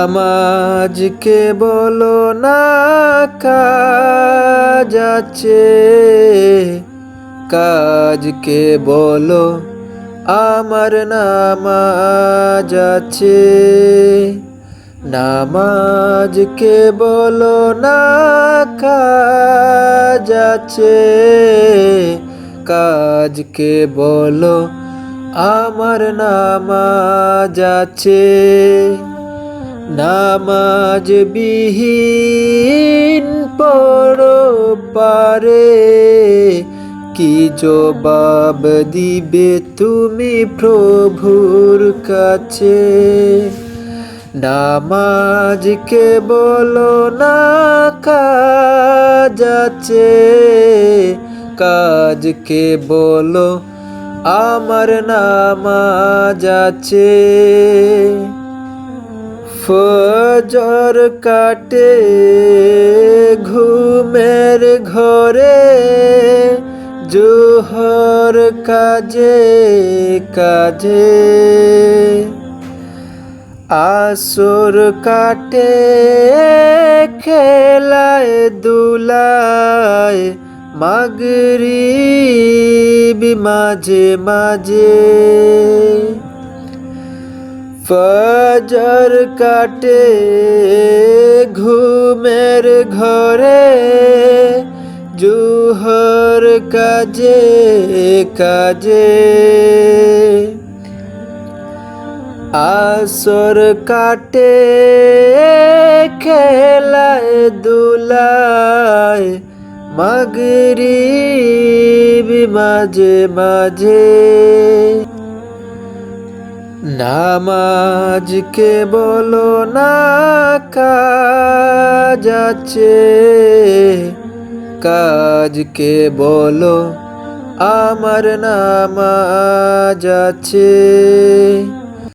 নামাজকে বলো না কাজ আছে, কাজকে বলো আমার নামাজ আছে। নামাজকে বলো না কাজ আছে, কাজকে বলো আমার নামাজ আছে। নামাজ বিহীন পরপারে কি জবাব দিবে তুমি প্রভুর কাছে। নামাজকে বলো না কাজ আছে, কাজকে বলো আমার নামাজ আছে। ফজর কাটে ঘুমের ঘরে, জোহর কাজে কাজে, আসর কাটে খেলায় দুলায়, মাগরিব মাঝে মাঝে। ফজর কাটে ঘুমের ঘরে, জোহর কাজে কাজে, আসর কাটে খেলায় দুলায়, মাগরিব মাঝে মাঝে। নামাজকে বলো না কাজ আছে, কাজকে বলো আমার নামাজ আছে।